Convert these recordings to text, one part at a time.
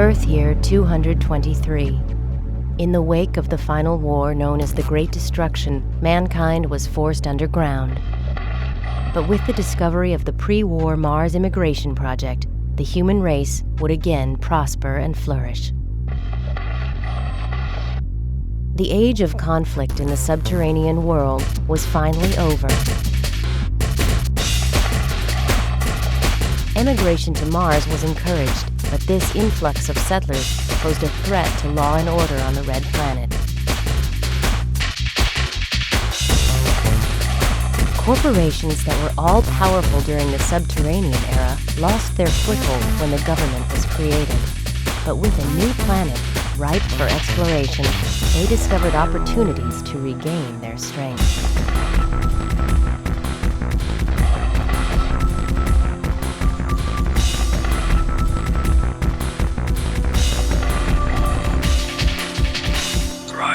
Earth year 223. In the wake of the final war known as the Great Destruction, mankind was forced underground. But with the discovery of the pre-war Mars immigration project, the human race would again prosper and flourish. The age of conflict in the subterranean world was finally over. Emigration to Mars was encouraged, but this influx of settlers posed a threat to law and order on the Red Planet. Corporations that were all-powerful during the subterranean era lost their foothold when the government was created. But with a new planet, ripe for exploration, they discovered opportunities to regain their strength.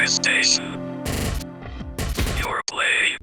Station. Your play.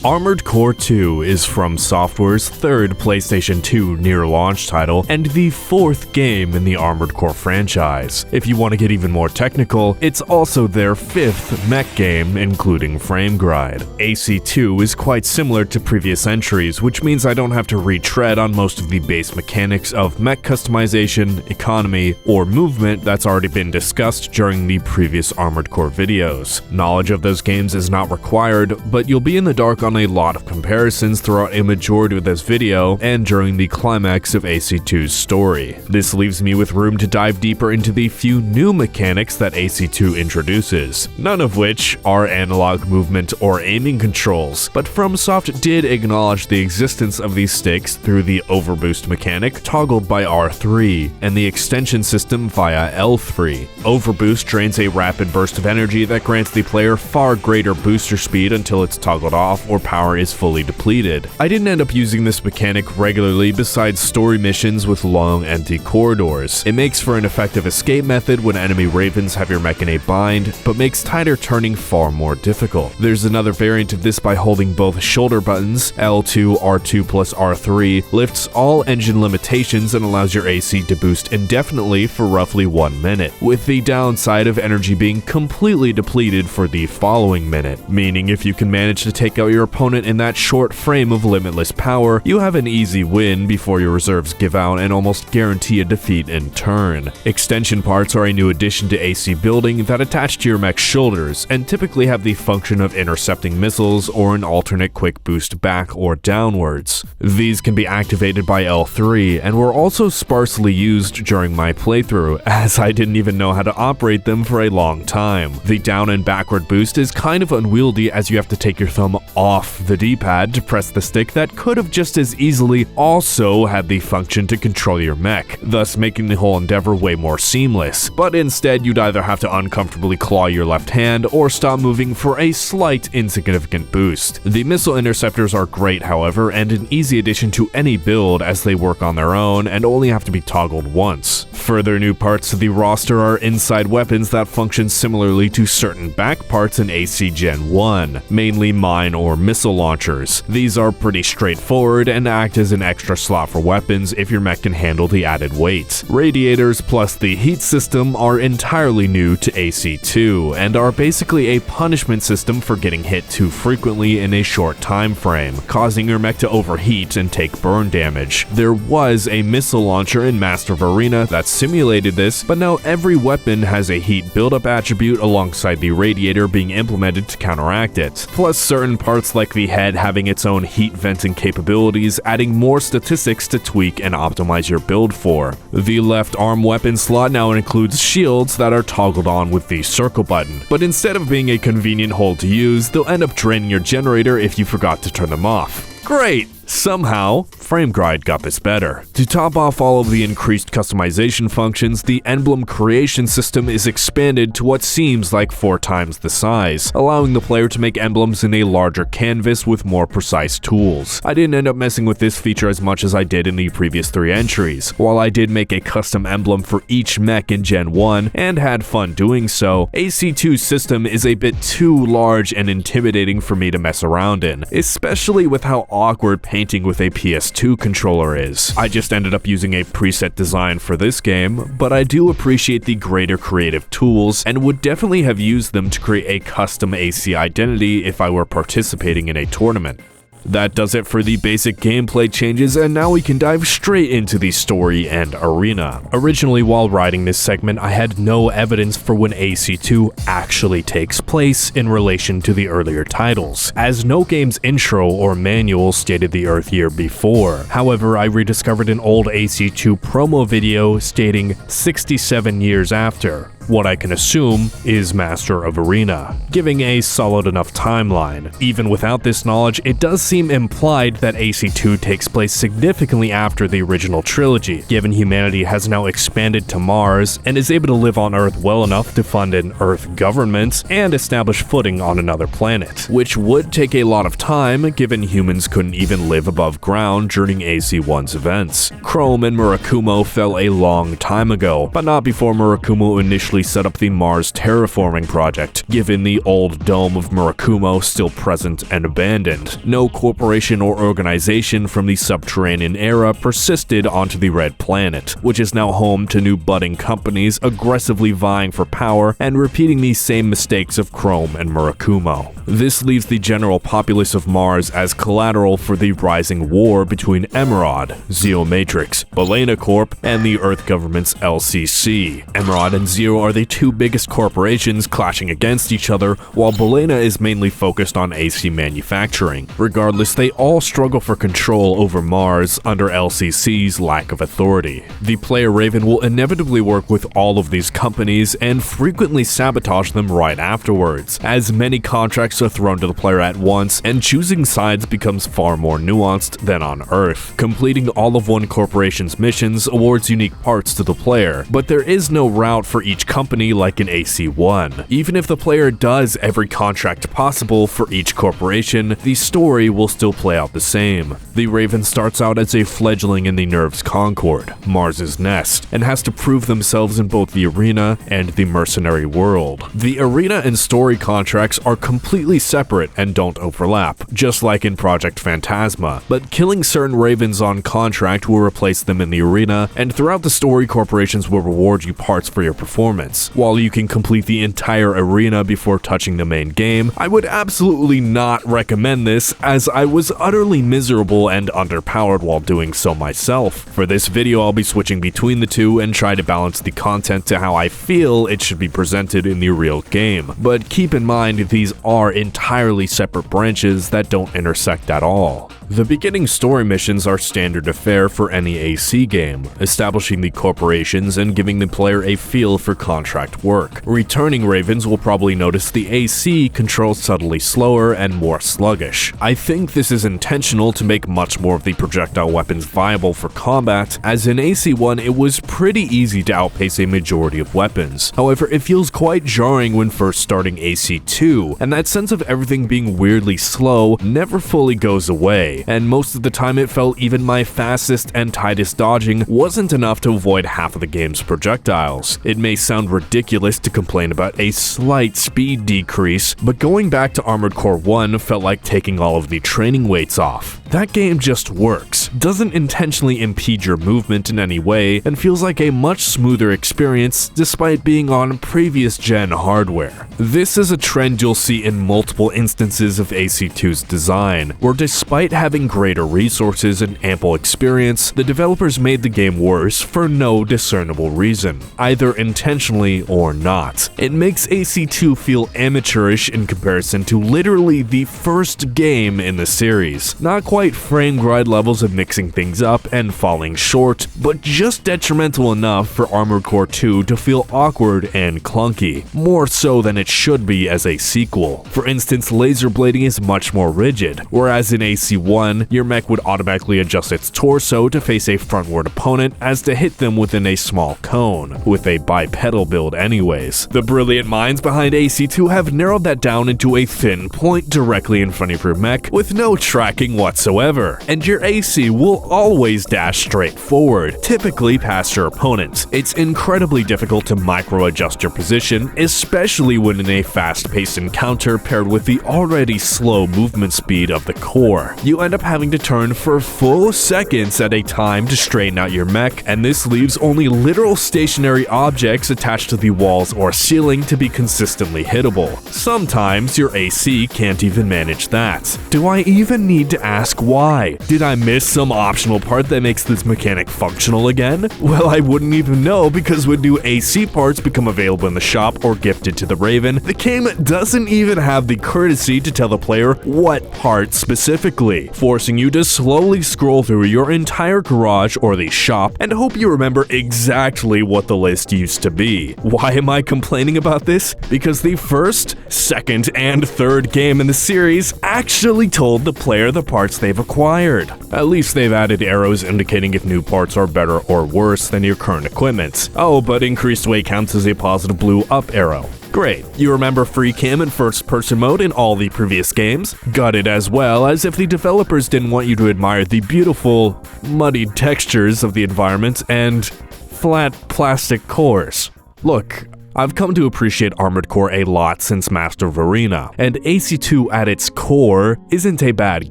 Armored Core 2 is FromSoftware's third PlayStation 2 near-launch title and the fourth game in the Armored Core franchise. If you want to get even more technical, it's also their fifth mech game, including Frame Grind. AC2 is quite similar to previous entries, which means I don't have to retread on most of the base mechanics of mech customization, economy, or movement that's already been discussed during the previous Armored Core videos. Knowledge of those games is not required, but you'll be in the dark on a lot of comparisons throughout a majority of this video and during the climax of AC2's story. This leaves me with room to dive deeper into the few new mechanics that AC2 introduces, none of which are analog movement or aiming controls, but FromSoft did acknowledge the existence of these sticks through the overboost mechanic toggled by R3 and the extension system via L3. Overboost drains a rapid burst of energy that grants the player far greater booster speed until it's toggled off or power is fully depleted. I didn't end up using this mechanic regularly besides story missions with long empty corridors. It makes for an effective escape method when enemy ravens have your mech in a bind, but makes tighter turning far more difficult. There's another variant of this by holding both shoulder buttons. L2, R2 plus R3 lifts all engine limitations and allows your AC to boost indefinitely for roughly 1 minute, with the downside of energy being completely depleted for the following minute, meaning if you can manage to take out your opponent in that short frame of limitless power, you have an easy win before your reserves give out and almost guarantee a defeat in turn. Extension parts are a new addition to AC building that attach to your mech's shoulders and typically have the function of intercepting missiles or an alternate quick boost back or downwards. These can be activated by L3 and were also sparsely used during my playthrough, as I didn't even know how to operate them for a long time. The down and backward boost is kind of unwieldy as you have to take your thumb off the D-pad to press the stick that could have just as easily also had the function to control your mech, thus making the whole endeavor way more seamless. But instead, you'd either have to uncomfortably claw your left hand or stop moving for a slight insignificant boost. The missile interceptors are great, however, and an easy addition to any build as they work on their own and only have to be toggled once. Further new parts to the roster are inside weapons that function similarly to certain back parts in AC Gen 1, mainly mine or missile launchers. These are pretty straightforward and act as an extra slot for weapons if your mech can handle the added weight. Radiators plus the heat system are entirely new to AC2 and are basically a punishment system for getting hit too frequently in a short time frame, causing your mech to overheat and take burn damage. There was a missile launcher in Master of Arena that simulated this, but now every weapon has a heat buildup attribute alongside the radiator being implemented to counteract it, plus certain parts like the head having its own heat venting capabilities, adding more statistics to tweak and optimize your build for. The left arm weapon slot now includes shields that are toggled on with the circle button, but instead of being a convenient hold to use, they'll end up draining your generator if you forgot to turn them off. Great! Somehow, Frame Grind got this better. To top off all of the increased customization functions, the emblem creation system is expanded to what seems like 4 times the size, allowing the player to make emblems in a larger canvas with more precise tools. I didn't end up messing with this feature as much as I did in the previous 3 entries. While I did make a custom emblem for each mech in Gen 1 and had fun doing so, AC2's system is a bit too large and intimidating for me to mess around in, especially with how awkward paint painting with a PS2 controller is. I just ended up using a preset design for this game, but I do appreciate the greater creative tools and would definitely have used them to create a custom AC identity if I were participating in a tournament. That does it for the basic gameplay changes, and now we can dive straight into the story and arena. Originally, while writing this segment, I had no evidence for when AC2 actually takes place in relation to the earlier titles, as no game's intro or manual stated the Earth year before. However, I rediscovered an old AC2 promo video stating 67 years after, what I can assume is Master of Arena, giving a solid enough timeline. Even without this knowledge, it does seem implied that AC2 takes place significantly after the original trilogy, given humanity has now expanded to Mars and is able to live on Earth well enough to fund an Earth government and establish footing on another planet, which would take a lot of time given humans couldn't even live above ground during AC1's events. Chrome and Murakumo fell a long time ago, but not before Murakumo initially set up the Mars terraforming project, given the old dome of Murakumo still present and abandoned. No corporation or organization from the subterranean era persisted onto the Red Planet, which is now home to new budding companies aggressively vying for power and repeating the same mistakes of Chrome and Murakumo. This leaves the general populace of Mars as collateral for the rising war between Emerald, Zeo Matrix, Balena Corp, and the Earth government's LCC. Emerald and Zeo are the two biggest corporations clashing against each other, while Balena is mainly focused on AC manufacturing. Regardless, they all struggle for control over Mars under LCC's lack of authority. The player Raven will inevitably work with all of these companies and frequently sabotage them right afterwards, as many contracts are thrown to the player at once, and choosing sides becomes far more nuanced than on Earth. Completing all of one corporation's missions awards unique parts to the player, but there is no route for each company like in AC1. Even if the player does every contract possible for each corporation, the story will still play out the same. The Raven starts out as a fledgling in the Nerves Concord, Mars's nest, and has to prove themselves in both the arena and the mercenary world. The arena and story contracts are completely separate and don't overlap, just like in Project Phantasma, but killing certain Ravens on contract will replace them in the arena, and throughout the story, corporations will reward you parts for your performance. While you can complete the entire arena before touching the main game, I would absolutely not recommend this, as I was utterly miserable and underpowered while doing so myself. For this video, I'll be switching between the two and try to balance the content to how I feel it should be presented in the real game, but keep in mind these are entirely separate branches that don't intersect at all. The beginning story missions are standard affair for any AC game, establishing the corporations and giving the player a feel for contract work. Returning Ravens will probably notice the AC controls subtly slower and more sluggish. I think this is intentional to make much more of the projectile weapons viable for combat, as in AC1 it was pretty easy to outpace a majority of weapons. However, it feels quite jarring when first starting AC2, and that sense of everything being weirdly slow never fully goes away, and most of the time it felt even my fastest and tightest dodging wasn't enough to avoid half of the game's projectiles. It may sound ridiculous to complain about a slight speed decrease, but going back to Armored Core 1 felt like taking all of the training weights off. That game just works, doesn't intentionally impede your movement in any way, and feels like a much smoother experience despite being on previous gen hardware. This is a trend you'll see in multiple instances of AC2's design, where despite having greater resources and ample experience, the developers made the game worse for no discernible reason, either intentionally or not. It makes AC2 feel amateurish in comparison to literally the first game in the series. Not quite frame grind levels of mixing things up and falling short, but just detrimental enough for Armored Core 2 to feel awkward and clunky, more so than it should be as a sequel. For instance, laser blading is much more rigid, whereas in AC1, your mech would automatically adjust its torso to face a frontward opponent as to hit them within a small cone, with a bipedal build anyways. The brilliant minds behind AC2 have narrowed that down into a thin point directly in front of your mech with no tracking whatsoever. whatsoever, and your AC will always dash straight forward, typically past your opponents. It's incredibly difficult to micro-adjust your position, especially when in a fast-paced encounter paired with the already slow movement speed of the core. You end up having to turn for full seconds at a time to straighten out your mech, and this leaves only literal stationary objects attached to the walls or ceiling to be consistently hittable. Sometimes your AC can't even manage that. Do I even need to ask why? Did I miss some optional part that makes this mechanic functional again? Well, I wouldn't even know, because when new AC parts become available in the shop or gifted to the Raven, the game doesn't even have the courtesy to tell the player what part specifically, forcing you to slowly scroll through your entire garage or the shop and hope you remember exactly what the list used to be. Why am I complaining about this? Because the first, second, and third game in the series actually told the player the parts they've acquired. At least they've added arrows indicating if new parts are better or worse than your current equipment. Oh, but increased weight counts as a positive blue up arrow. Great. You remember free cam and first-person mode in all the previous games? Got it as well, as if the developers didn't want you to admire the beautiful, muddied textures of the environment and flat plastic cores. Look, I've come to appreciate Armored Core a lot since Master of Arena, and AC2 at its core isn't a bad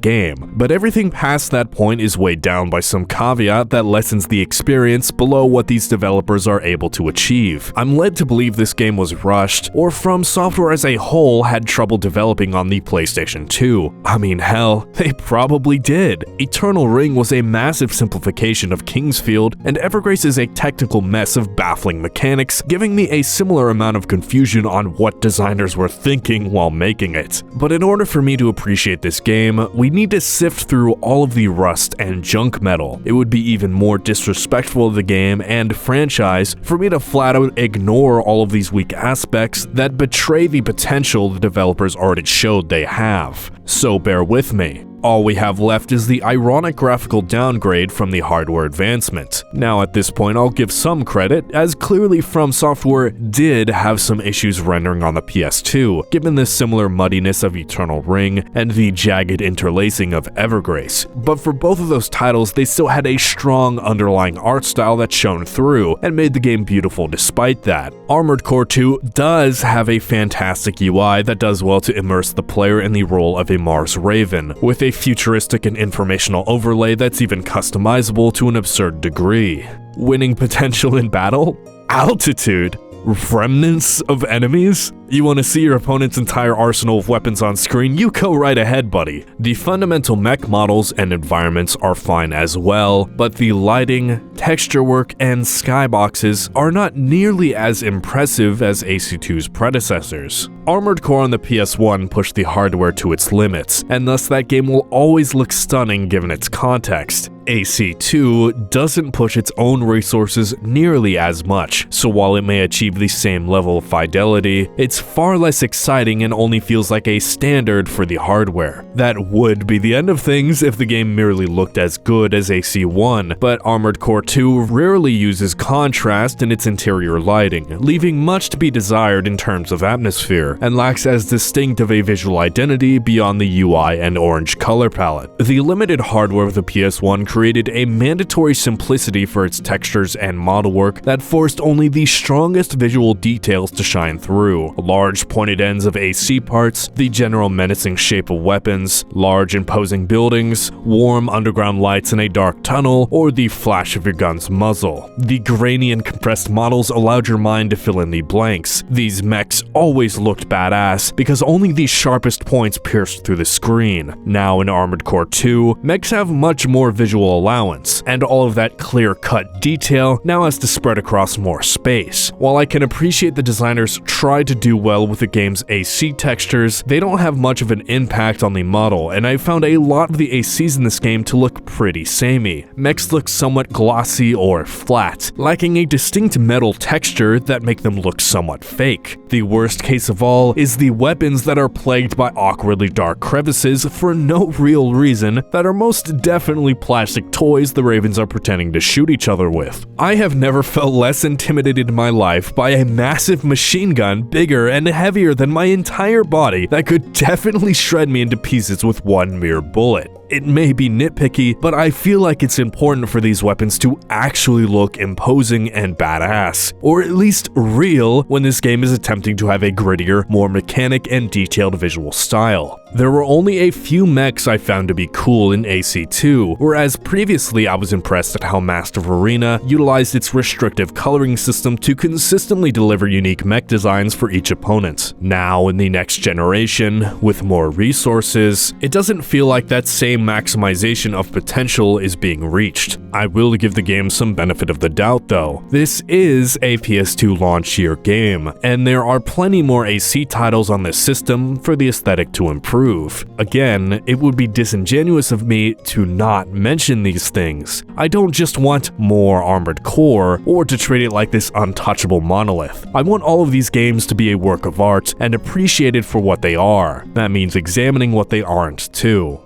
game, but everything past that point is weighed down by some caveat that lessens the experience below what these developers are able to achieve. I'm led to believe this game was rushed, or Fromsoft as a whole had trouble developing on the PlayStation 2. I mean, hell, they probably did. Eternal Ring was a massive simplification of Kingsfield, and Evergrace is a technical mess of baffling mechanics, giving me a similar amount of confusion on what designers were thinking while making it. But in order for me to appreciate this game, we need to sift through all of the rust and junk metal. It would be even more disrespectful of the game and franchise for me to flat out ignore all of these weak aspects that betray the potential the developers already showed they have. So bear with me. All we have left is the ironic graphical downgrade from the hardware advancement. Now at this point I'll give some credit, as clearly Fromsoft did have some issues rendering on the PS2, given the similar muddiness of Eternal Ring and the jagged interlacing of Evergrace. But for both of those titles, they still had a strong underlying art style that shone through and made the game beautiful despite that. Armored Core 2 does have a fantastic UI that does well to immerse the player in the role of a Mars Raven, with a futuristic and informational overlay that's even customizable to an absurd degree. Winning potential in battle? Altitude? Remnants of enemies? You want to see your opponent's entire arsenal of weapons on screen? You go right ahead, buddy. The fundamental mech models and environments are fine as well, but the lighting, texture work, and skyboxes are not nearly as impressive as AC2's predecessors. Armored Core on the PS1 pushed the hardware to its limits, and thus that game will always look stunning given its context. AC2 doesn't push its own resources nearly as much, so while it may achieve the same level of fidelity, it's far less exciting and only feels like a standard for the hardware. That would be the end of things if the game merely looked as good as AC1, but Armored Core 2 rarely uses contrast in its interior lighting, leaving much to be desired in terms of atmosphere, and lacks as distinct of a visual identity beyond the UI and orange color palette. The limited hardware of the PS1 created a mandatory simplicity for its textures and model work that forced only the strongest visual details to shine through. Large pointed ends of AC parts, the general menacing shape of weapons, large imposing buildings, warm underground lights in a dark tunnel, or the flash of your gun's muzzle. The grainy and compressed models allowed your mind to fill in the blanks. These mechs always looked badass because only the sharpest points pierced through the screen. Now in Armored Core 2, mechs have much more visual allowance, and all of that clear-cut detail now has to spread across more space. While I can appreciate the designers tried to do well with the game's AC textures, they don't have much of an impact on the model, and I found a lot of the ACs in this game to look pretty samey. Mechs look somewhat glossy or flat, lacking a distinct metal texture that make them look somewhat fake. The worst case of all is the weapons that are plagued by awkwardly dark crevices for no real reason that are most definitely plastic toys the Ravens are pretending to shoot each other with. I have never felt less intimidated in my life by a massive machine gun bigger and heavier than my entire body that could definitely shred me into pieces with one mere bullet. It may be nitpicky, but I feel like it's important for these weapons to actually look imposing and badass, or at least real when this game is attempting to have a grittier, more mechanic and detailed visual style. There were only a few mechs I found to be cool in AC2, whereas previously I was impressed at how Master of Arena utilized its restrictive coloring system to consistently deliver unique mech designs for each opponent. Now, in the next generation, with more resources, it doesn't feel like that same maximization of potential is being reached. I will give the game some benefit of the doubt though. This is a PS2 launch year game, and there are plenty more AC titles on this system for the aesthetic to improve. Again, it would be disingenuous of me to not mention these things. I don't just want more Armored Core, or to treat it like this untouchable monolith. I want all of these games to be a work of art and appreciated for what they are. That means examining what they aren't too.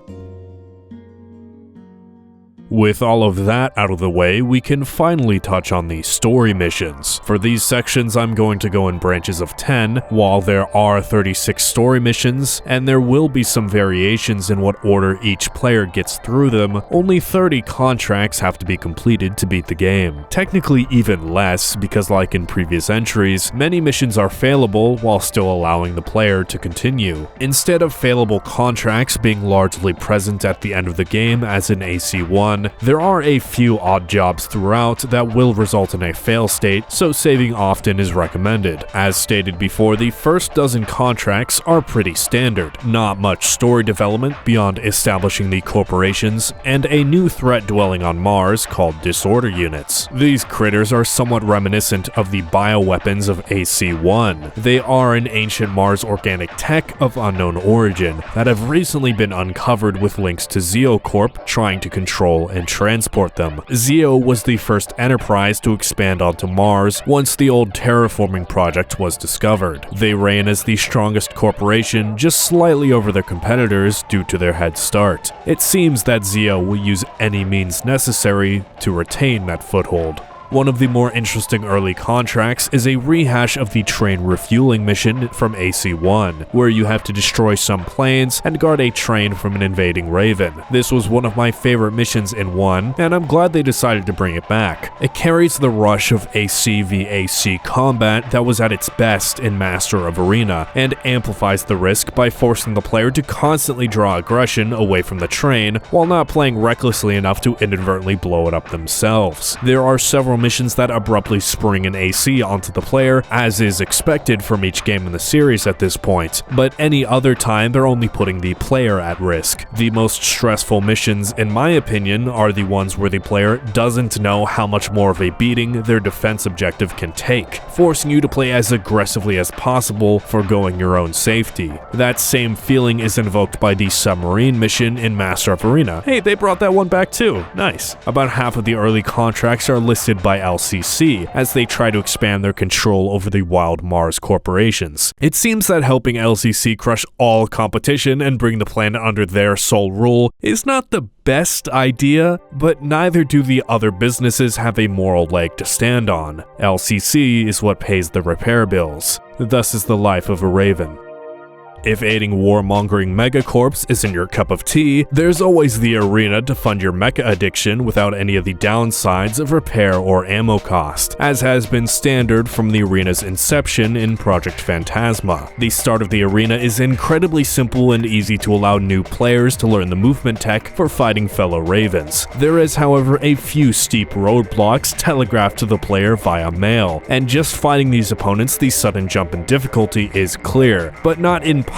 With all of that out of the way, we can finally touch on the story missions. For these sections, I'm going to go in branches of 10, while there are 36 story missions, and there will be some variations in what order each player gets through them. Only 30 contracts have to be completed to beat the game. Technically even less, because like in previous entries, many missions are failable while still allowing the player to continue. Instead of failable contracts being largely present at the end of the game as in AC1, there are a few odd jobs throughout that will result in a fail state, so saving often is recommended. As stated before, the first dozen contracts are pretty standard. Not much story development beyond establishing the corporations and a new threat dwelling on Mars called Disorder Units. These critters are somewhat reminiscent of the bioweapons of AC1. They are an ancient Mars organic tech of unknown origin that have recently been uncovered with links to Zeo Corp trying to control and transport them. Zeo was the first enterprise to expand onto Mars once the old terraforming project was discovered. They ran as the strongest corporation, just slightly over their competitors due to their head start. It seems that Zeo will use any means necessary to retain that foothold. One of the more interesting early contracts is a rehash of the train refueling mission from AC1, where you have to destroy some planes and guard a train from an invading Raven. This was one of my favorite missions in 1, and I'm glad they decided to bring it back. It carries the rush of AC v AC combat that was at its best in Master of Arena, and amplifies the risk by forcing the player to constantly draw aggression away from the train, while not playing recklessly enough to inadvertently blow it up themselves. There are several missions that abruptly spring an AC onto the player, as is expected from each game in the series at this point, but any other time they're only putting the player at risk. The most stressful missions, in my opinion, are the ones where the player doesn't know how much more of a beating their defense objective can take, forcing you to play as aggressively as possible, foregoing your own safety. That same feeling is invoked by the submarine mission in Master of Arena. Hey, they brought that one back too. Nice. About half of the early contracts are listed by LCC, as they try to expand their control over the wild Mars corporations. It seems that helping LCC crush all competition and bring the planet under their sole rule is not the best idea, but neither do the other businesses have a moral leg to stand on. LCC is what pays the repair bills. Thus is the life of a Raven. If aiding warmongering megacorps isn't your cup of tea, there's always the arena to fund your mecha addiction without any of the downsides of repair or ammo cost, as has been standard from the arena's inception in Project Phantasma. The start of the arena is incredibly simple and easy to allow new players to learn the movement tech for fighting fellow Ravens. There is, however, a few steep roadblocks telegraphed to the player via mail, and just fighting these opponents, the sudden jump in difficulty is clear, but not impossible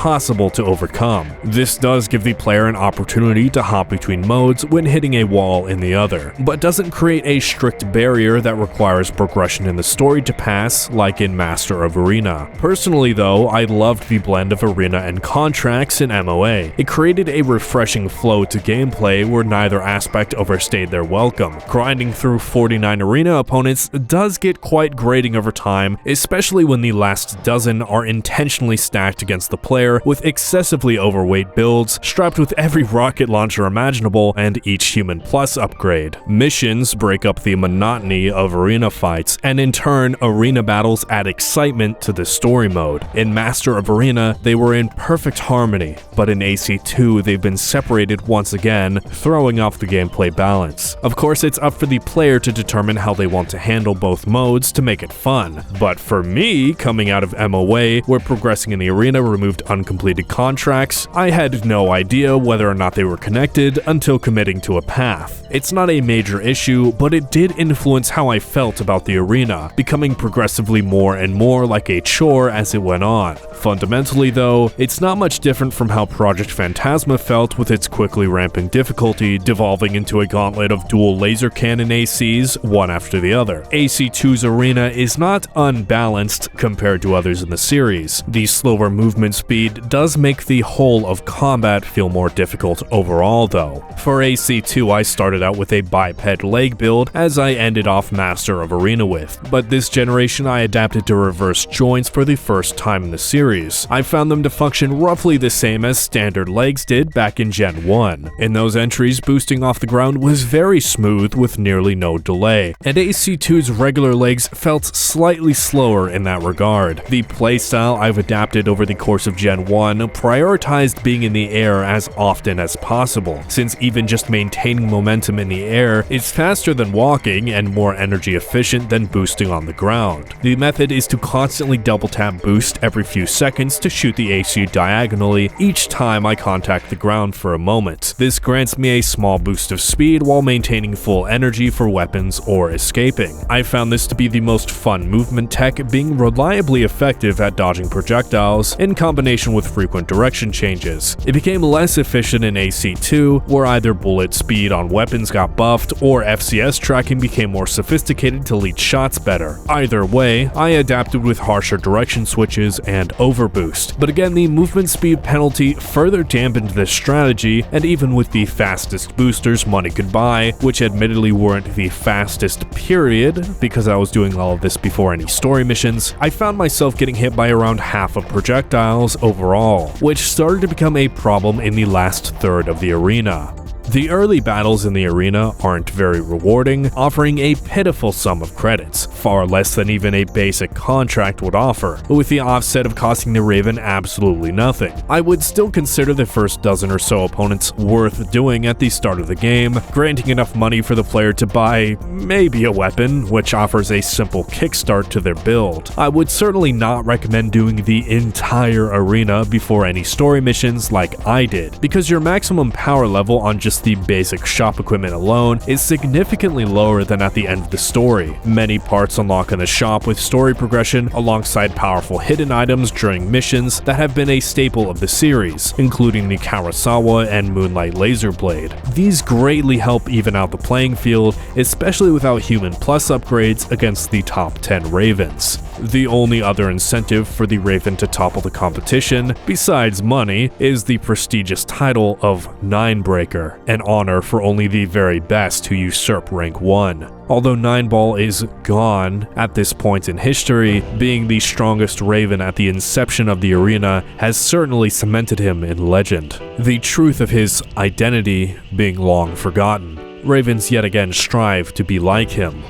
to overcome. This does give the player an opportunity to hop between modes when hitting a wall in the other, but doesn't create a strict barrier that requires progression in the story to pass like in Master of Arena. Personally though, I loved the blend of arena and contracts in MOA. It created a refreshing flow to gameplay where neither aspect overstayed their welcome. Grinding through 49 arena opponents does get quite grating over time, especially when the last dozen are intentionally stacked against the player player with excessively overweight builds, strapped with every rocket launcher imaginable and each Human Plus upgrade. Missions break up the monotony of arena fights, and in turn, arena battles add excitement to the story mode. In Master of Arena, they were in perfect harmony, but in AC2, they've been separated once again, throwing off the gameplay balance. Of course, it's up for the player to determine how they want to handle both modes to make it fun. But for me, coming out of MOA, where progressing in the arena removed uncompleted contracts, I had no idea whether or not they were connected until committing to a path. It's not a major issue, but it did influence how I felt about the arena, becoming progressively more and more like a chore as it went on. Fundamentally though, it's not much different from how Project Phantasma felt, with its quickly ramping difficulty, devolving into a gauntlet of dual laser cannon ACs, one after the other. AC2's arena is not unbalanced compared to others in the series. The slower movement speed does make the whole of combat feel more difficult overall though. For AC2, I started out with a biped leg build, as I ended off Master of Arena with, but this generation I adapted to reverse joints for the first time in the series. I found them to function roughly the same as standard legs did back in Gen 1. In those entries, boosting off the ground was very smooth with nearly no delay, and AC2's regular legs felt slightly slower in that regard. The playstyle I've adapted over the course of Gen 1 prioritized being in the air as often as possible, since even just maintaining momentum in the air is faster than walking and more energy efficient than boosting on the ground. The method is to constantly double tap boost every few seconds to shoot the AC diagonally each time I contact the ground for a moment. This grants me a small boost of speed while maintaining full energy for weapons or escaping. I found this to be the most fun movement tech, being reliably effective at dodging projectiles in combination with frequent direction changes. It became less efficient in AC2, where either bullet speed on weapons got buffed or FCS tracking became more sophisticated to lead shots better. Either way, I adapted with harsher direction switches and overboost, but again the movement speed penalty further dampened this strategy, and even with the fastest boosters money could buy, which admittedly weren't the fastest period because I was doing all of this before any story missions, I found myself getting hit by around half of projectiles overall, which started to become a problem in the last third of the arena. The early battles in the arena aren't very rewarding, offering a pitiful sum of credits, far less than even a basic contract would offer, with the offset of costing the Raven absolutely nothing. I would still consider the first dozen or so opponents worth doing at the start of the game, granting enough money for the player to buy maybe a weapon, which offers a simple kickstart to their build. I would certainly not recommend doing the entire arena before any story missions like I did, because your maximum power level on just the basic shop equipment alone is significantly lower than at the end of the story. Many parts unlock in the shop with story progression alongside powerful hidden items during missions that have been a staple of the series, including the Karasawa and Moonlight Laser Blade. These greatly help even out the playing field, especially without Human Plus upgrades against the top 10 Ravens. The only other incentive for the Raven to topple the competition, besides money, is the prestigious title of Ninebreaker, an honor for only the very best who usurp rank 1. Although Nineball is gone at this point in history, being the strongest Raven at the inception of the arena has certainly cemented him in legend, the truth of his identity being long forgotten. Ravens yet again strive to be like him,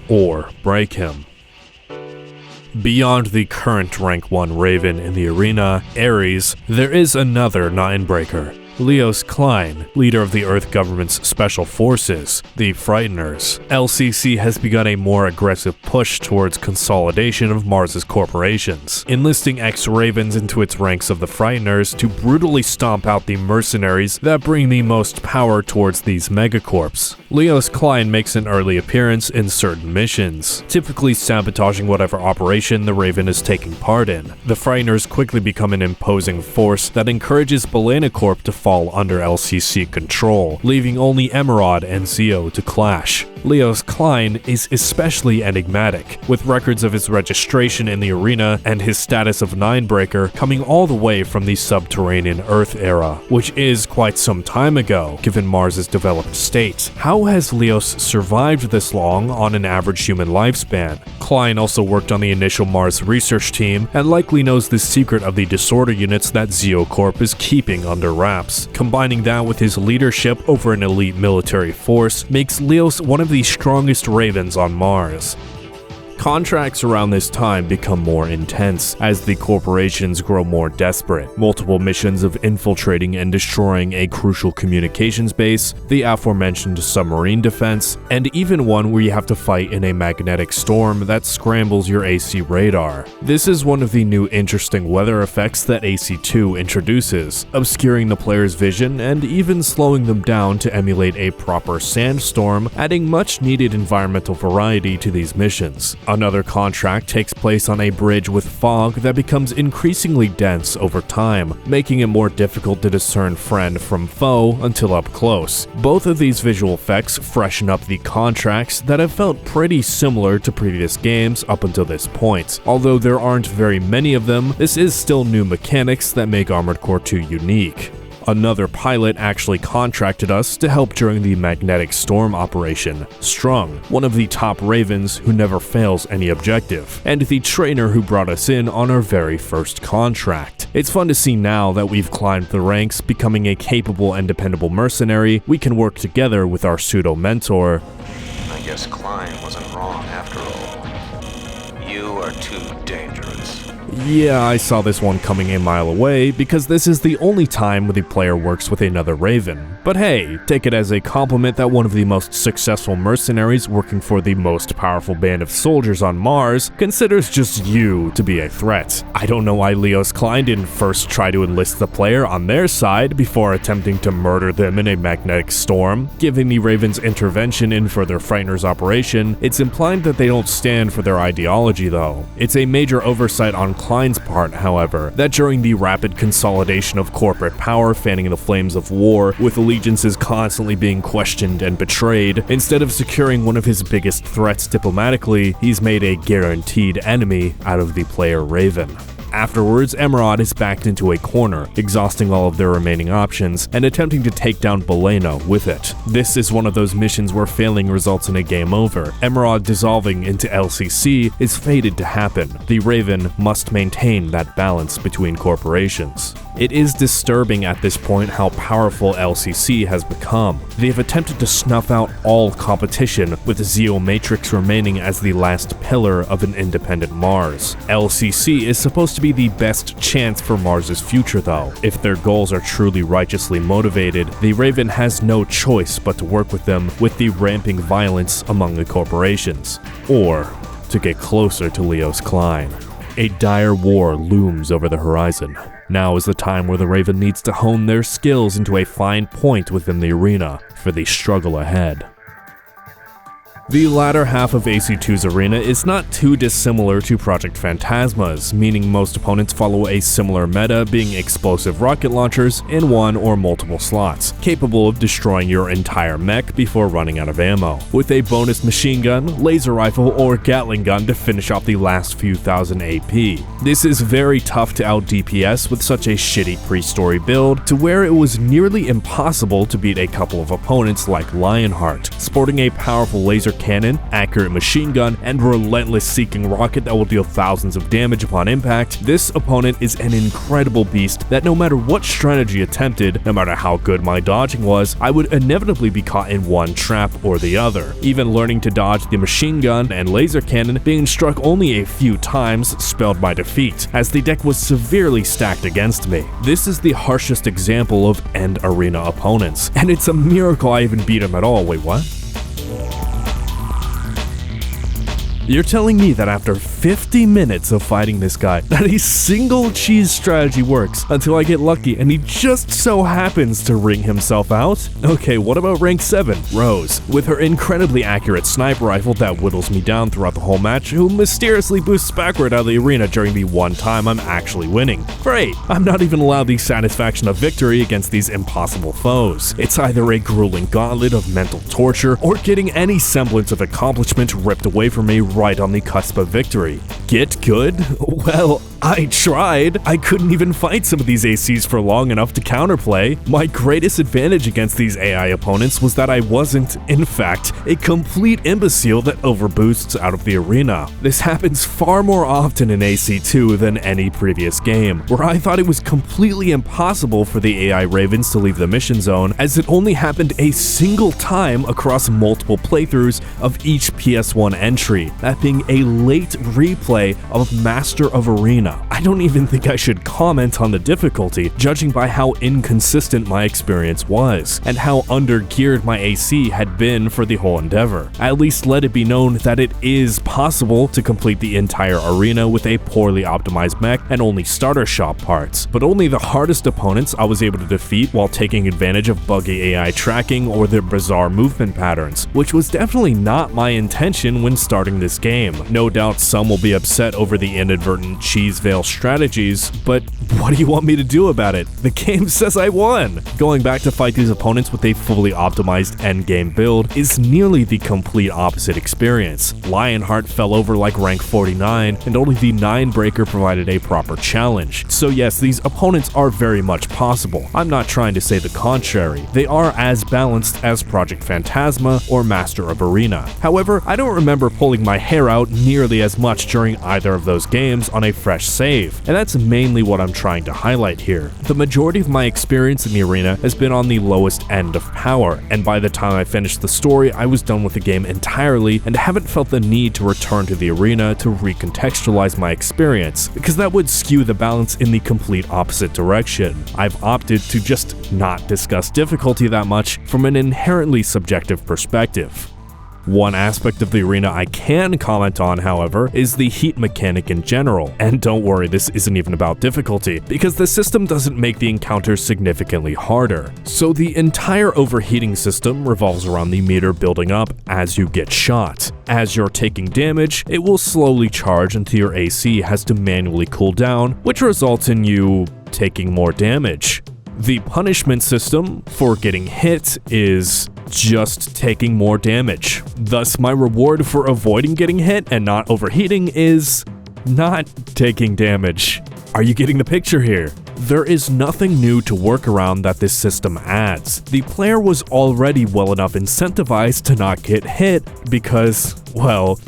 or break him. Beyond the current rank 1 Raven in the arena, Ares, there is another Ninebreaker. Leos Klein, leader of the Earth government's special forces, the Frighteners. LCC has begun a more aggressive push towards consolidation of Mars's corporations, enlisting ex-Ravens into its ranks of the Frighteners to brutally stomp out the mercenaries that bring the most power towards these megacorps. Leos Klein makes an early appearance in certain missions, typically sabotaging whatever operation the Raven is taking part in. The Frighteners quickly become an imposing force that encourages Balena Corp to fall under LCC control, leaving only Emerald and Zio to clash. Leos Klein is especially enigmatic, with records of his registration in the arena and his status of Ninebreaker coming all the way from the subterranean Earth era, which is quite some time ago, given Mars's developed state. How has Leos survived this long on an average human lifespan? Klein also worked on the initial Mars research team and likely knows the secret of the disorder units that Zeocorp is keeping under wraps. Combining that with his leadership over an elite military force makes Leos one of the strongest Ravens on Mars. Contracts around this time become more intense as the corporations grow more desperate. Multiple missions of infiltrating and destroying a crucial communications base, the aforementioned submarine defense, and even one where you have to fight in a magnetic storm that scrambles your AC radar. This is one of the new interesting weather effects that AC2 introduces, obscuring the player's vision and even slowing them down to emulate a proper sandstorm, adding much needed environmental variety to these missions. Another contract takes place on a bridge with fog that becomes increasingly dense over time, making it more difficult to discern friend from foe until up close. Both of these visual effects freshen up the contracts that have felt pretty similar to previous games up until this point. Although there aren't very many of them, this is still new mechanics that make Armored Core 2 unique. Another pilot actually contracted us to help during the magnetic storm operation, Strung, one of the top Ravens who never fails any objective, and the trainer who brought us in on our very first contract. It's fun to see now that we've climbed the ranks, becoming a capable and dependable mercenary, we can work together with our pseudo-mentor. I guess Klein wasn't wrong after all. You are too dangerous. Yeah, I saw this one coming a mile away because this is the only time when the player works with another Raven. But hey, take it as a compliment that one of the most successful mercenaries working for the most powerful band of soldiers on Mars considers just you to be a threat. I don't know why Leos Klein didn't first try to enlist the player on their side before attempting to murder them in a magnetic storm. Given the Raven's intervention in Further Frightener's operation, it's implied that they don't stand for their ideology though. It's a major oversight on Klein's part, however, that during the rapid consolidation of corporate power fanning the flames of war, with allegiances constantly being questioned and betrayed, instead of securing one of his biggest threats diplomatically, he's made a guaranteed enemy out of the player Raven. Afterwards, Emerald is backed into a corner, exhausting all of their remaining options and attempting to take down Beleno with it. This is one of those missions where failing results in a game over. Emerald dissolving into LCC is fated to happen. The Raven must maintain that balance between corporations. It is disturbing at this point how powerful LCC has become. They've attempted to snuff out all competition, with Zeo Matrix remaining as the last pillar of an independent Mars. LCC is supposed to be the best chance for Mars's future though. If their goals are truly righteously motivated, the Raven has no choice but to work with them with the ramping violence among the corporations, or to get closer to Leos Klein. A dire war looms over the horizon. Now is the time where the Raven needs to hone their skills into a fine point within the arena for the struggle ahead. The latter half of AC2's arena is not too dissimilar to Project Phantasma's, meaning most opponents follow a similar meta, being explosive rocket launchers in one or multiple slots, capable of destroying your entire mech before running out of ammo, with a bonus machine gun, laser rifle, or Gatling gun to finish off the last few thousand AP. This is very tough to out DPS with such a shitty pre-story build, to where it was nearly impossible to beat a couple of opponents like Lionheart, sporting a powerful laser cannon, accurate machine gun, and relentless seeking rocket that will deal thousands of damage upon impact. This opponent is an incredible beast that no matter what strategy attempted, no matter how good my dodging was, I would inevitably be caught in one trap or the other. Even learning to dodge the machine gun and laser cannon being struck only a few times spelled my defeat, as the deck was severely stacked against me. This is the harshest example of end arena opponents, and it's a miracle I even beat him at all. Wait, what? You're telling me that after 50 minutes of fighting this guy. Not a single cheese strategy works until I get lucky and he just so happens to ring himself out. Okay, what about rank 7, Rose, with her incredibly accurate sniper rifle that whittles me down throughout the whole match, who mysteriously boosts backward out of the arena during the one time I'm actually winning. Great, I'm not even allowed the satisfaction of victory against these impossible foes. It's either a grueling gauntlet of mental torture or getting any semblance of accomplishment ripped away from me right on the cusp of victory. Get good? Well, I tried. I couldn't even fight some of these ACs for long enough to counterplay. My greatest advantage against these AI opponents was that I wasn't, in fact, a complete imbecile that overboosts out of the arena. This happens far more often in AC2 than any previous game, where I thought it was completely impossible for the AI Ravens to leave the mission zone, as it only happened a single time across multiple playthroughs of each PS1 entry, that being a late replay of Master of Arena. I don't even think I should comment on the difficulty, judging by how inconsistent my experience was, and how under-geared my AC had been for the whole endeavor. At least let it be known that it is possible to complete the entire arena with a poorly optimized mech and only starter shop parts, but only the hardest opponents I was able to defeat while taking advantage of buggy AI tracking or their bizarre movement patterns, which was definitely not my intention when starting this game. No doubt some will be upset over the inadvertent cheese veil strategies, but what do you want me to do about it? The game says I won! Going back to fight these opponents with a fully optimized endgame build is nearly the complete opposite experience. Lionheart fell over like rank 49, and only the 9 breaker provided a proper challenge. So yes, these opponents are very much possible. I'm not trying to say the contrary. They are as balanced as Project Phantasma or Master of Arena. However, I don't remember pulling my hair out nearly as much during either of those games on a fresh save, and that's mainly what I'm trying to highlight here. The majority of my experience in the arena has been on the lowest end of power, and by the time I finished the story, I was done with the game entirely and haven't felt the need to return to the arena to recontextualize my experience, because that would skew the balance in the complete opposite direction. I've opted to just not discuss difficulty that much from an inherently subjective perspective. One aspect of the arena I can comment on, however, is the heat mechanic in general. And don't worry, this isn't even about difficulty, because the system doesn't make the encounters significantly harder. So the entire overheating system revolves around the meter building up as you get shot. As you're taking damage, it will slowly charge until your AC has to manually cool down, which results in you taking more damage. The punishment system for getting hit is just taking more damage. Thus, my reward for avoiding getting hit and not overheating is not taking damage. Are you getting the picture here? There is nothing new to work around that this system adds. The player was already well enough incentivized to not get hit because, well,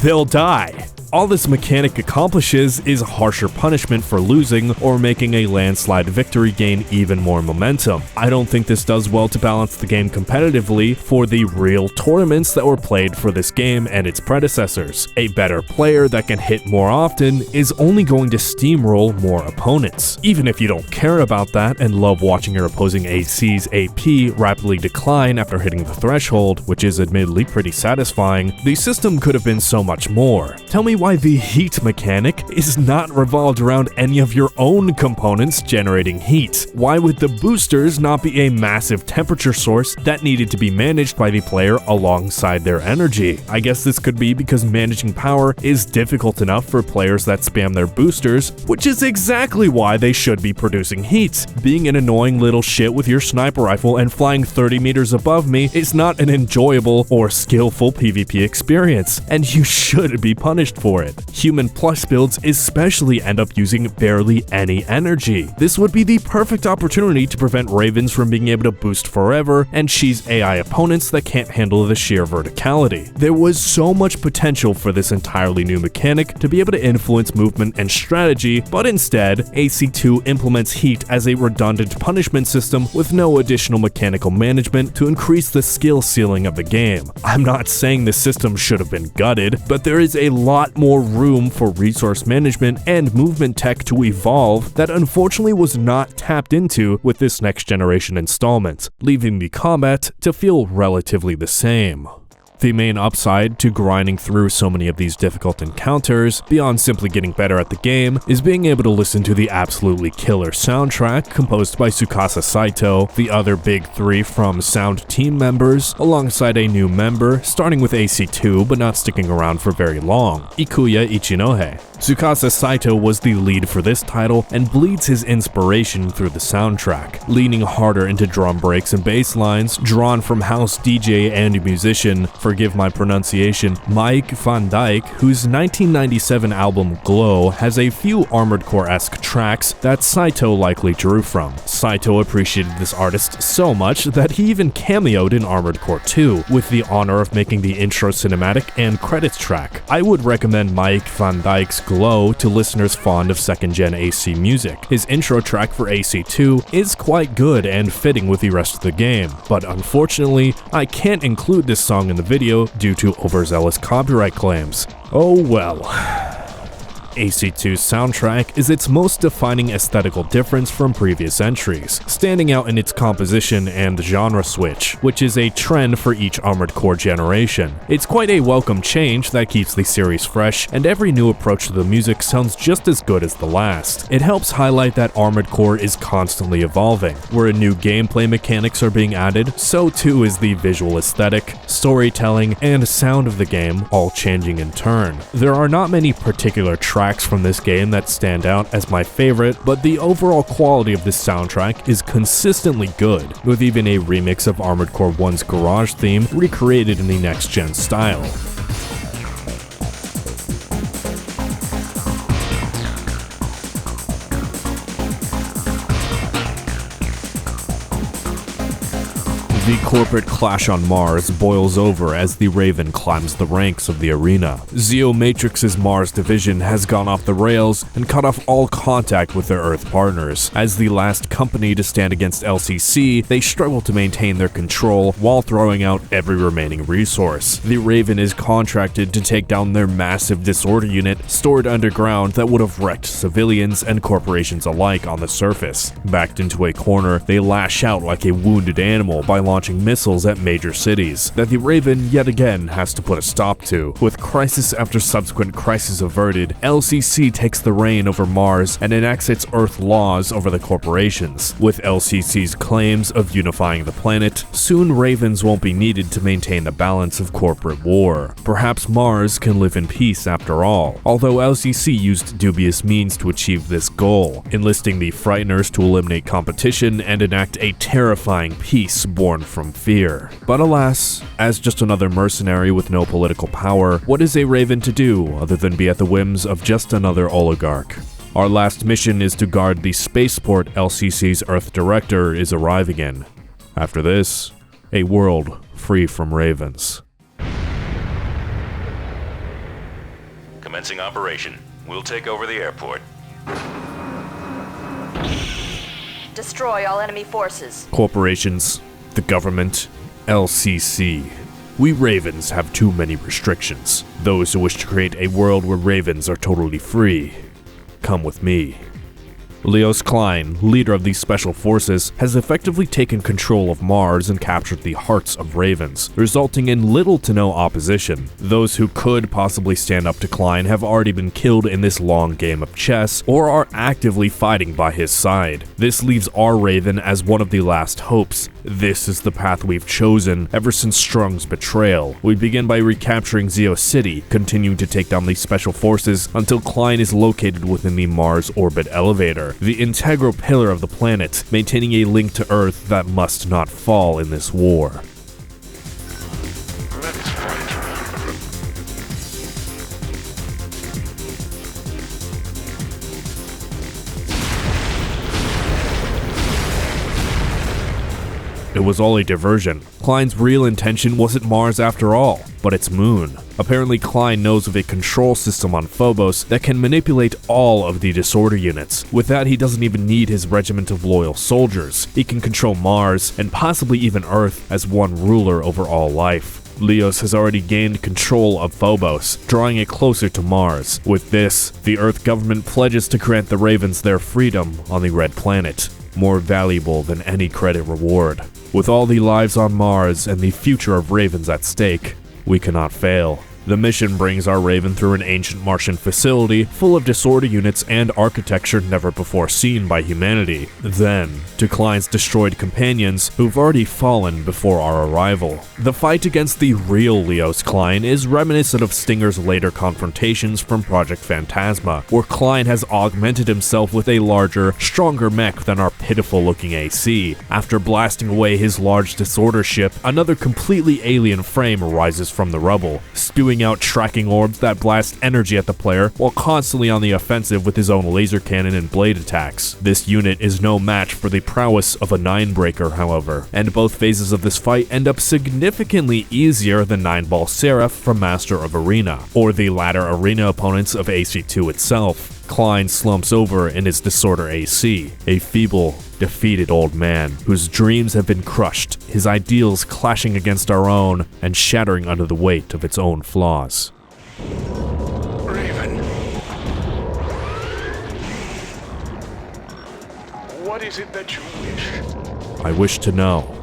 they'll die. All this mechanic accomplishes is harsher punishment for losing or making a landslide victory gain even more momentum. I don't think this does well to balance the game competitively for the real tournaments that were played for this game and its predecessors. A better player that can hit more often is only going to steamroll more opponents. Even if you don't care about that and love watching your opposing AC's AP rapidly decline after hitting the threshold, which is admittedly pretty satisfying, the system could have been so much more. Tell me why the heat mechanic is not revolved around any of your own components generating heat. Why would the boosters not be a massive temperature source that needed to be managed by the player alongside their energy? I guess this could be because managing power is difficult enough for players that spam their boosters, which is exactly why they should be producing heat. Being an annoying little shit with your sniper rifle and flying 30 meters above me is not an enjoyable or skillful PvP experience, and you should be punished for it. Human plus builds especially end up using barely any energy. This would be the perfect opportunity to prevent Ravens from being able to boost forever and cheese AI opponents that can't handle the sheer verticality. There was so much potential for this entirely new mechanic to be able to influence movement and strategy, but instead, AC2 implements heat as a redundant punishment system with no additional mechanical management to increase the skill ceiling of the game. I'm not saying the system should have been gutted, but there is a lot more room for resource management and movement tech to evolve that unfortunately was not tapped into with this next generation installment, leaving the combat to feel relatively the same. The main upside to grinding through so many of these difficult encounters, beyond simply getting better at the game, is being able to listen to the absolutely killer soundtrack composed by Tsukasa Saito, the other big three from Sound team members, alongside a new member, starting with AC2 but not sticking around for very long, Ikuya Ichinohe. Tsukasa Saito was the lead for this title and bleeds his inspiration through the soundtrack, leaning harder into drum breaks and bass lines drawn from house DJ and musician, forgive my pronunciation, Mike Van Dyke, whose 1997 album Glow has a few Armored Core-esque tracks that Saito likely drew from. Saito appreciated this artist so much that he even cameoed in Armored Core 2, with the honor of making the intro cinematic and credits track. I would recommend Mike Van Dyke's Glow to listeners fond of 2nd Gen AC music. His intro track for AC2 is quite good and fitting with the rest of the game, but unfortunately, I can't include this song in the video due to overzealous copyright claims. Oh well. AC2's soundtrack is its most defining aesthetical difference from previous entries, standing out in its composition and genre switch, which is a trend for each Armored Core generation. It's quite a welcome change that keeps the series fresh, and every new approach to the music sounds just as good as the last. It helps highlight that Armored Core is constantly evolving. Where new gameplay mechanics are being added, so too is the visual aesthetic, storytelling, and sound of the game, all changing in turn. There are not many particular tracks from this game that stand out as my favorite, but the overall quality of this soundtrack is consistently good, with even a remix of Armored Core 1's garage theme recreated in the next-gen style. The corporate clash on Mars boils over as the Raven climbs the ranks of the arena. Zeo Matrix's Mars division has gone off the rails and cut off all contact with their Earth partners. As the last company to stand against LCC, they struggle to maintain their control while throwing out every remaining resource. The Raven is contracted to take down their massive disorder unit stored underground that would have wrecked civilians and corporations alike on the surface. Backed into a corner, they lash out like a wounded animal by launching missiles at major cities that the Raven yet again has to put a stop to. With crisis after subsequent crisis averted, LCC takes the reign over Mars and enacts its Earth laws over the corporations. With LCC's claims of unifying the planet, soon Ravens won't be needed to maintain the balance of corporate war. Perhaps Mars can live in peace after all, although LCC used dubious means to achieve this goal, enlisting the Frighteners to eliminate competition and enact a terrifying peace born from fear. But alas, as just another mercenary with no political power, what is a Raven to do other than be at the whims of just another oligarch? Our last mission is to guard the spaceport LCC's Earth Director is arriving in. After this, a world free from Ravens. Commencing operation. We'll take over the airport. Destroy all enemy forces. Corporations, the government, LCC. We Ravens have too many restrictions. Those who wish to create a world where Ravens are totally free, come with me. Leos Klein, leader of these special forces, has effectively taken control of Mars and captured the hearts of Ravens, resulting in little to no opposition. Those who could possibly stand up to Klein have already been killed in this long game of chess, or are actively fighting by his side. This leaves our Raven as one of the last hopes. This is the path we've chosen ever since Strung's betrayal. We begin by recapturing Zeo City, continuing to take down these special forces until Klein is located within the Mars orbit elevator, the integral pillar of the planet, maintaining a link to Earth that must not fall in this war. It was all a diversion. Klein's real intention wasn't Mars after all, but its moon. Apparently Klein knows of a control system on Phobos that can manipulate all of the disorder units. With that, he doesn't even need his regiment of loyal soldiers. He can control Mars, and possibly even Earth, as one ruler over all life. Leos has already gained control of Phobos, drawing it closer to Mars. With this, the Earth government pledges to grant the Ravens their freedom on the Red Planet, more valuable than any credit reward. With all the lives on Mars and the future of Ravens at stake, we cannot fail. The mission brings our Raven through an ancient Martian facility full of disorder units and architecture never before seen by humanity. Then, to Klein's destroyed companions who've already fallen before our arrival. The fight against the real Leos Klein is reminiscent of Stinger's later confrontations from Project Phantasma, where Klein has augmented himself with a larger, stronger mech than our pitiful-looking AC. After blasting away his large disorder ship, another completely alien frame rises from the rubble, spewing out tracking orbs that blast energy at the player while constantly on the offensive with his own laser cannon and blade attacks. This unit is no match for the prowess of a Ninebreaker, however, and both phases of this fight end up significantly easier than 9-Ball Seraph from Master of Arena, or the latter arena opponents of AC2 itself. Klein slumps over in his Disorder AC, a feeble, defeated old man whose dreams have been crushed, his ideals clashing against our own and shattering under the weight of its own flaws. Raven. What is it that you wish? I wish to know.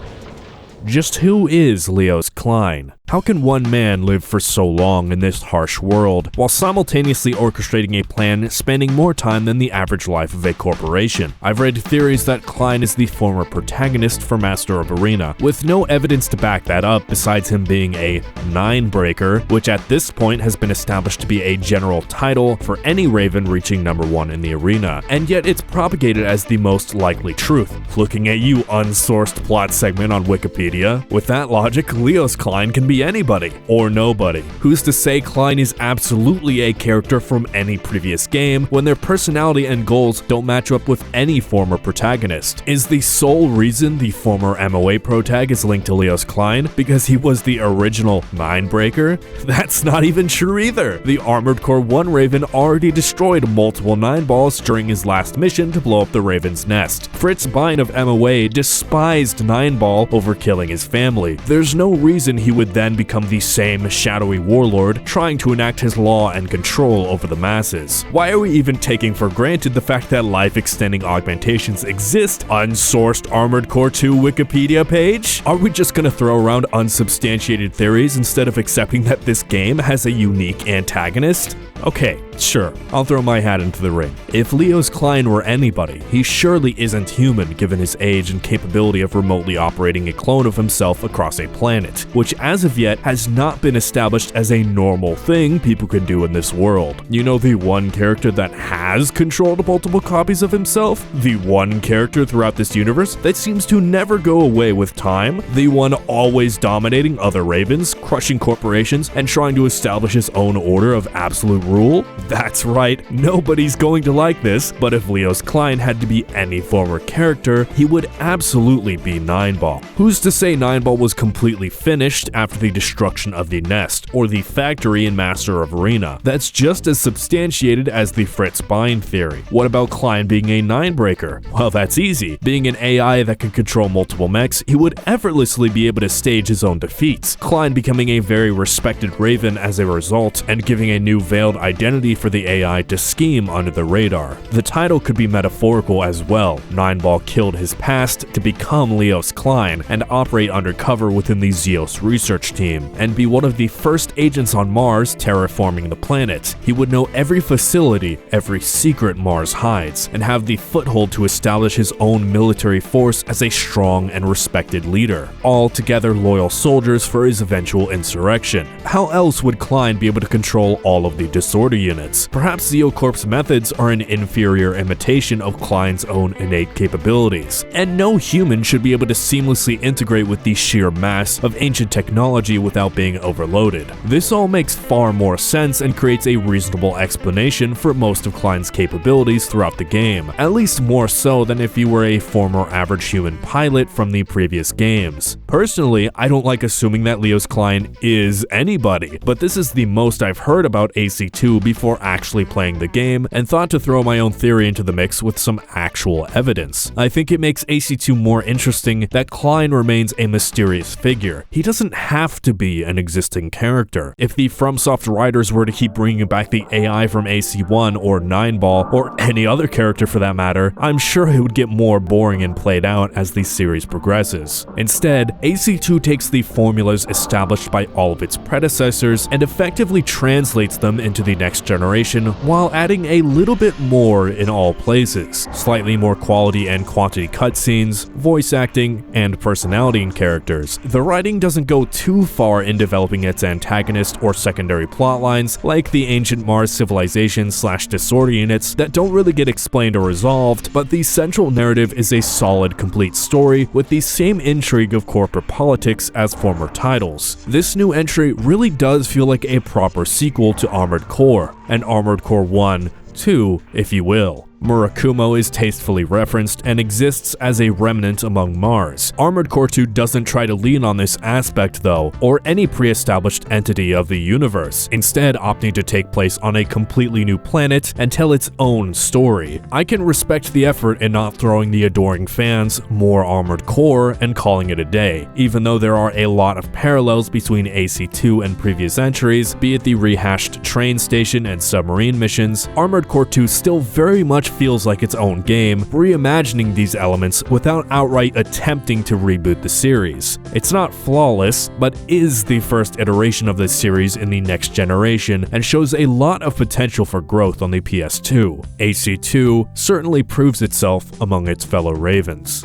Just who is Leos Klein? How can one man live for so long in this harsh world, while simultaneously orchestrating a plan spanning more time than the average life of a corporation? I've read theories that Klein is the former protagonist for Master of Arena, with no evidence to back that up besides him being a Ninebreaker, which at this point has been established to be a general title for any Raven reaching number 1 in the arena, and yet it's propagated as the most likely truth. Looking at you, unsourced plot segment on Wikipedia. With that logic, Leos Klein can be anybody or nobody. Who's to say Klein is absolutely a character from any previous game when their personality and goals don't match up with any former protagonist? Is the sole reason the former MOA protag is linked to Leos Klein because he was the original Ninebreaker? That's not even true either. The Armored Core 1 Raven already destroyed multiple 9-balls during his last mission to blow up the Raven's nest. Fritz Bine of MOA despised 9-ball over killing his family. There's no reason he would then become the same shadowy warlord trying to enact his law and control over the masses. Why are we even taking for granted the fact that life-extending augmentations exist? Unsourced Armored Core 2 Wikipedia page? Are we just gonna throw around unsubstantiated theories instead of accepting that this game has a unique antagonist? Okay, sure, I'll throw my hat into the ring. If Leos Klein were anybody, he surely isn't human given his age and capability of remotely operating a clone of himself across a planet, which as of yet has not been established as a normal thing people can do in this world. You know, the one character that has controlled multiple copies of himself? The one character throughout this universe that seems to never go away with time? The one always dominating other Ravens, crushing corporations, and trying to establish his own order of absolute rule? That's right, nobody's going to like this, but if Leos Klein had to be any former character, he would absolutely be 9-Ball. Who's to say 9-Ball was completely finished after the destruction of the nest, or the factory in Master of Arena? That's just as substantiated as the Fritz Bine theory. What about Klein being a Ninebreaker? Well, that's easy. Being an AI that can control multiple mechs, he would effortlessly be able to stage his own defeats, Klein becoming a very respected Raven as a result, and giving a new veiled identity for the AI to scheme under the radar. The title could be metaphorical as well. 9-Ball killed his past to become Leos Klein and operate undercover within the Zeos research team, and be one of the first agents on Mars terraforming the planet. He would know every facility, every secret Mars hides, and have the foothold to establish his own military force as a strong and respected leader. All together loyal soldiers for his eventual insurrection. How else would Klein be able to control all of the disorder units? Perhaps Zeocorp's methods are an inferior imitation of Klein's own innate capabilities, and no human should be able to seamlessly integrate with the sheer mass of ancient technology without being overloaded. This all makes far more sense and creates a reasonable explanation for most of Klein's capabilities throughout the game, at least more so than if he were a former average human pilot from the previous games. Personally, I don't like assuming that Leos Klein is anybody, but this is the most I've heard about AC2 AC2 before actually playing the game, and thought to throw my own theory into the mix with some actual evidence. I think it makes AC2 more interesting that Klein remains a mysterious figure. He doesn't have to be an existing character. If the Fromsoft writers were to keep bringing back the AI from AC1 or 9-Ball, or any other character for that matter, I'm sure it would get more boring and played out as the series progresses. Instead, AC2 takes the formulas established by all of its predecessors and effectively translates them into the next generation while adding a little bit more in all places. Slightly more quality and quantity cutscenes, voice acting, and personality in characters. The writing doesn't go too far in developing its antagonist or secondary plotlines like the ancient Mars civilization / disorder units that don't really get explained or resolved, but the central narrative is a solid, complete story with the same intrigue of corporate politics as former titles. This new entry really does feel like a proper sequel to Armored Core, and Armored Core 1, 2, if you will. Murakumo is tastefully referenced and exists as a remnant among Mars. Armored Core 2 doesn't try to lean on this aspect though, or any pre-established entity of the universe, instead opting to take place on a completely new planet and tell its own story. I can respect the effort in not throwing the adoring fans more Armored Core and calling it a day, even though there are a lot of parallels between AC2 and previous entries, be it the rehashed train station and submarine missions. Armored Core 2 still very much feels like its own game, reimagining these elements without outright attempting to reboot the series. It's not flawless, but is the first iteration of this series in the next generation and shows a lot of potential for growth on the PS2. AC2 certainly proves itself among its fellow Ravens.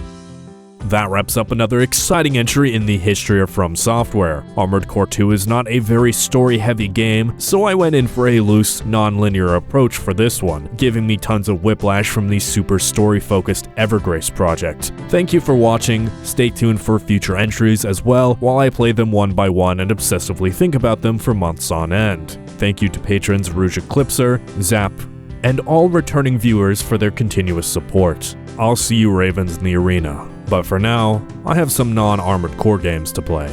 That wraps up another exciting entry in the history of From Software. Armored Core 2 is not a very story-heavy game, so I went in for a loose, non-linear approach for this one, giving me tons of whiplash from the super story-focused Evergrace project. Thank you for watching, stay tuned for future entries as well while I play them one by one and obsessively think about them for months on end. Thank you to patrons Rouge Eclipser, Zap, and all returning viewers for their continuous support. I'll see you Ravens in the arena. But for now, I have some non-Armored Core games to play.